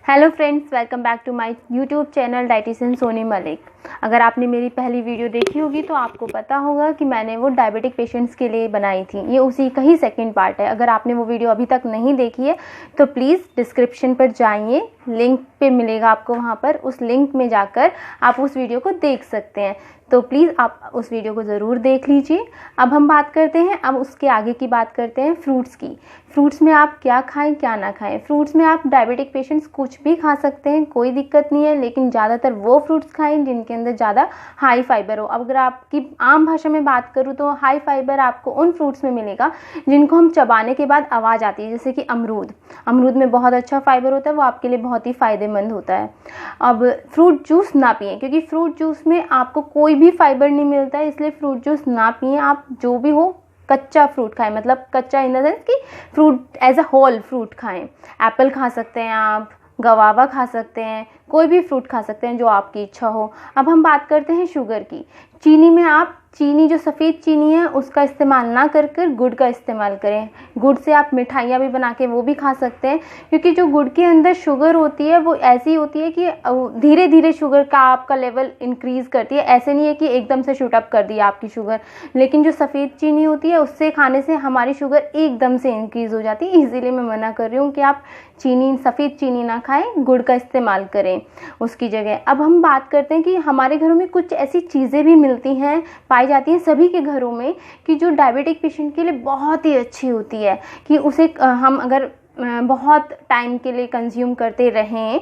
Hello friends, welcome back to my YouTube channel dietitian Soni Malik. अगर आपने मेरी पहली वीडियो देखी होगी तो आपको पता होगा कि मैंने वो डायबिटिक पेशेंट्स के लिए बनाई थी। ये उसी का ही सेकंड पार्ट है। अगर आपने वो वीडियो अभी तक नहीं देखी है तो प्लीज़ डिस्क्रिप्शन पर जाइए, लिंक पे मिलेगा आपको, वहाँ पर उस लिंक में जाकर आप उस वीडियो को देख सकते हैं। तो प्लीज़ आप उस वीडियो को ज़रूर देख लीजिए। अब हम बात करते हैं, अब उसके आगे की बात करते हैं फ्रूट्स की। फ्रूट्स में आप क्या खाएं क्या ना खाएं। फ्रूट्स में आप डायबिटिक पेशेंट्स कुछ भी खा सकते हैं, कोई दिक्कत नहीं है, लेकिन ज़्यादातर वो फ्रूट्स खाएं जिनके अंदर ज़्यादा हाई फाइबर हो। अब अगर आपकी आम भाषा में बात करूँ तो हाई फाइबर आपको उन फ्रूट्स में मिलेगा जिनको हम चबाने के बाद आवाज़ आती है, जैसे कि अमरूद में बहुत अच्छा फाइबर होता है, वो आपके लिए बहुत ही फ़ायदेमंद होता है। अब फ्रूट जूस ना पिए, क्योंकि फ्रूट जूस में आपको कोई भी फाइबर नहीं मिलता है, इसलिए फ्रूट जूस ना पिए। आप जो भी हो कच्चा फ्रूट खाएं, मतलब कच्चा इन द सेंस कि fruit as a whole fruit खाएं। एप्पल खा सकते हैं आप, गवावा खा सकते हैं, कोई भी फ्रूट खा सकते हैं जो आपकी इच्छा हो। अब हम बात करते हैं शुगर की। चीनी में आप चीनी जो सफ़ेद चीनी है उसका इस्तेमाल ना कर गुड़ का इस्तेमाल करें। गुड़ से आप मिठाइयाँ भी बना के वो भी खा सकते हैं, क्योंकि जो गुड़ के अंदर शुगर होती है वो ऐसी होती है कि धीरे धीरे शुगर का आपका लेवल इंक्रीज़ करती है। ऐसे नहीं है कि एकदम से शूट अप कर दी आपकी शुगर, लेकिन जो सफ़ेद चीनी होती है उससे खाने से हमारी शुगर एकदम से इंक्रीज़ हो जाती है। इसीलिए मैं मना कर रही हूँ कि आप सफ़ेद चीनी ना खाएं, गुड़ का इस्तेमाल करें उसकी जगह। अब हम बात करते हैं कि हमारे घरों में कुछ ऐसी चीज़ें भी मिलती हैं, पाई जाती हैं सभी के घरों में, कि जो डायबिटिक पेशेंट के लिए बहुत ही अच्छी होती है, कि उसे हम अगर बहुत टाइम के लिए कंज्यूम करते रहें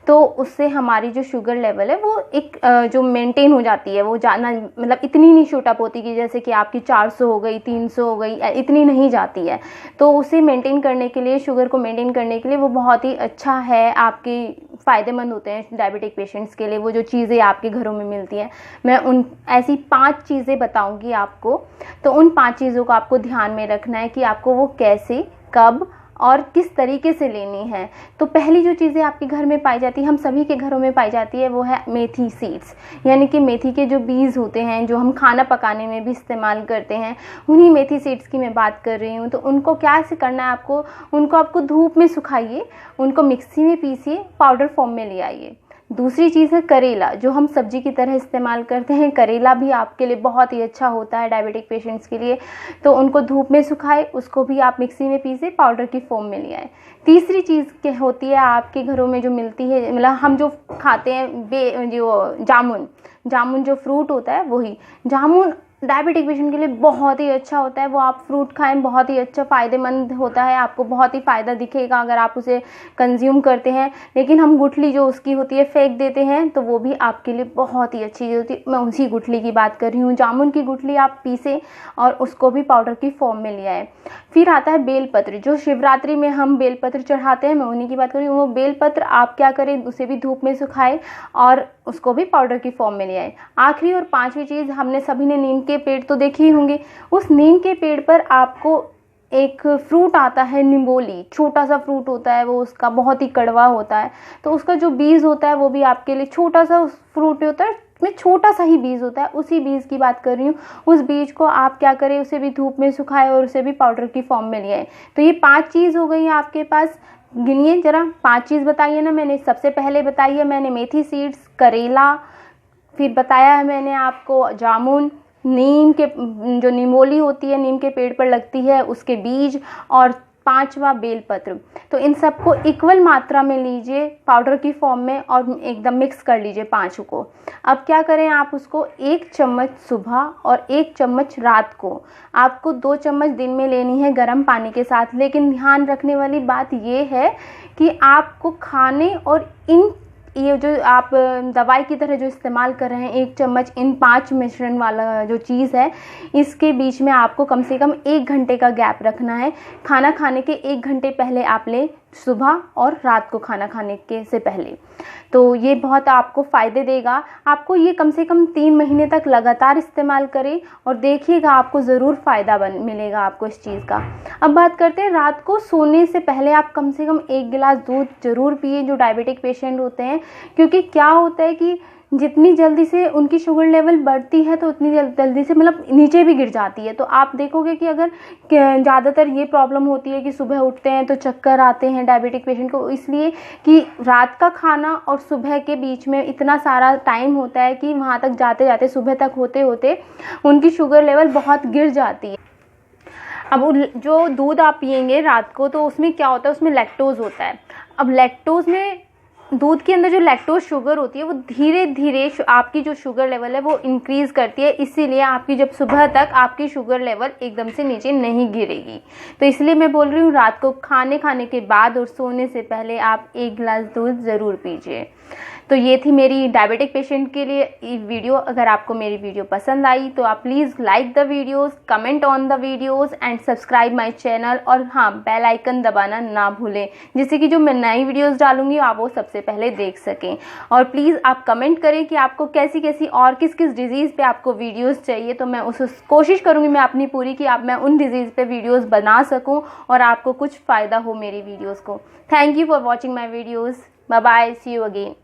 तो उससे हमारी जो शुगर लेवल है वो एक जो मेंटेन हो जाती है, वो ज़्यादा मतलब इतनी नहीं शूट अप होती कि जैसे कि आपकी 400 हो गई, 300 हो गई, इतनी नहीं जाती है। तो उसे मेंटेन करने के लिए, शुगर को मेंटेन करने के लिए वो बहुत ही अच्छा है, आपके फ़ायदेमंद होते हैं डायबिटिक पेशेंट्स के लिए वो जो चीज़ें आपके घरों में मिलती हैं। मैं उन ऐसी 5 चीज़ें बताऊँगी आपको, तो उन 5 चीज़ों को आपको ध्यान में रखना है कि आपको वो कैसे, कब और किस तरीके से लेनी है। तो पहली जो चीज़ें आपके घर में पाई जाती है, हम सभी के घरों में पाई जाती है, वो है मेथी सीड्स, यानी कि मेथी के जो बीज होते हैं जो हम खाना पकाने में भी इस्तेमाल करते हैं, उन्हीं मेथी सीड्स की मैं बात कर रही हूँ। तो उनको क्या से करना है, आपको धूप में सुखाइए, उनको मिक्सी में पीसिए, पाउडर फॉर्म में ले आइए। दूसरी चीज़ है करेला, जो हम सब्जी की तरह इस्तेमाल करते हैं। करेला भी आपके लिए बहुत ही अच्छा होता है डायबिटिक पेशेंट्स के लिए। तो उनको धूप में सुखाए, उसको भी आप मिक्सी में पीसे, पाउडर की फॉर्म में ले आए। तीसरी चीज़ क्या होती है आपके घरों में जो मिलती है, मतलब हम जो खाते हैं, जो जामुन जो फ्रूट होता है, वही जामुन डायबिटिक पेशेंट के लिए बहुत ही अच्छा होता है। वो आप फ्रूट खाएं, बहुत ही अच्छा फ़ायदेमंद होता है, आपको बहुत ही फ़ायदा दिखेगा अगर आप उसे कंज्यूम करते हैं। लेकिन हम गुठली जो उसकी होती है फेंक देते हैं, तो वो भी आपके लिए बहुत ही अच्छी होती है। मैं उसी गुठली की बात कर रही हूँ। जामुन की गुठली आप पीसें और उसको भी पाउडर की फॉर्म में ले आए। फिर आता है बेलपत्र, जो शिवरात्रि में हम बेलपत्र चढ़ाते हैं, मैं उन्हीं की बात कर रही हूँ। वो बेलपत्र आप क्या करें, उसे भी धूप में सुखाए और उसको भी पाउडर की फॉर्म में ले आए। आखिरी और 5वीं चीज़, हमने सभी ने नीम के पेड़ तो देखे ही होंगे। उस नीम के पेड़ पर आपको एक फ्रूट आता है निम्बोली, छोटा सा फ्रूट होता है वो, उसका बहुत ही कड़वा होता है। तो उसका जो बीज होता है वो भी आपके लिए छोटा सा फ्रूट होता है, में छोटा सा ही बीज होता है, उसी बीज की बात कर रही हूँ। उस बीज को आप क्या करें, उसे भी धूप में सुखाए और उसे भी पाउडर की फॉर्म में ले आए। तो ये 5 चीज़ हो गई आपके पास। गिनिए जरा, 5 चीज़ बताइए ना मैंने। सबसे पहले बताई है मैंने मेथी सीड्स, करेला, फिर बताया है मैंने आपको जामुन, नीम के जो निमोली होती है, नीम के पेड़ पर लगती है, उसके बीज, और 5वां बेलपत्र। तो इन सबको इक्वल मात्रा में लीजिए पाउडर की फॉर्म में और एकदम मिक्स कर लीजिए 5 को। अब क्या करें, आप उसको 1 चम्मच सुबह और 1 चम्मच रात को, आपको 2 चम्मच दिन में लेनी है गर्म पानी के साथ। लेकिन ध्यान रखने वाली बात ये है कि आपको खाने और ये जो आप दवाई की तरह जो इस्तेमाल कर रहे हैं 1 चम्मच, इन 5 मिश्रण वाला जो चीज़ है, इसके बीच में आपको कम से कम 1 घंटे का गैप रखना है। खाना खाने के 1 घंटे पहले आप लें, सुबह और रात को खाना खाने के से पहले। तो ये बहुत आपको फ़ायदे देगा। आपको ये कम से कम 3 महीने तक लगातार इस्तेमाल करें और देखिएगा, आपको ज़रूर फ़ायदा मिलेगा आपको इस चीज़ का। अब बात करते हैं रात को सोने से पहले आप कम से कम 1 गिलास दूध ज़रूर पिए, जो डायबिटिक पेशेंट होते हैं। क्योंकि क्या होता है कि जितनी जल्दी से उनकी शुगर लेवल बढ़ती है तो उतनी जल्दी से मतलब नीचे भी गिर जाती है। तो आप देखोगे कि अगर ज़्यादातर ये प्रॉब्लम होती है कि सुबह उठते हैं तो चक्कर आते हैं डायबिटिक पेशेंट को, इसलिए कि रात का खाना और सुबह के बीच में इतना सारा टाइम होता है कि वहाँ तक जाते जाते सुबह तक होते होते उनकी शुगर लेवल बहुत गिर जाती है। अब जो दूध आप पिएंगे रात को तो उसमें क्या होता है, उसमें लैक्टोज होता है। अब लैक्टोज में, दूध के अंदर जो लैक्टोज शुगर होती है वो धीरे धीरे आपकी जो शुगर लेवल है वो इंक्रीज़ करती है, इसीलिए आपकी जब सुबह तक आपकी शुगर लेवल एकदम से नीचे नहीं गिरेगी। तो इसलिए मैं बोल रही हूँ रात को खाने के बाद और सोने से पहले आप 1 गिलास दूध ज़रूर पीजिए। तो ये थी मेरी डायबिटिक पेशेंट के लिए वीडियो। अगर आपको मेरी वीडियो पसंद आई तो आप please like the videos, comment on the videos and subscribe my channel, और हाँ, बेल आइकन दबाना ना भूलें, जिससे कि जो मैं नई वीडियोस डालूंगी आप वो सबसे पहले देख सकें। और प्लीज़ आप कमेंट करें कि आपको कैसी कैसी और किस किस डिज़ीज़ पे आपको वीडियोज़ चाहिए, तो मैं उस कोशिश करूँगी मैं अपनी पूरी कि मैं उन डिज़ीज़ पे वीडियोज़ बना सकूँ और आपको कुछ फ़ायदा हो मेरी वीडियोज़ को। Thank you for watching my videos. Bye bye, see you again.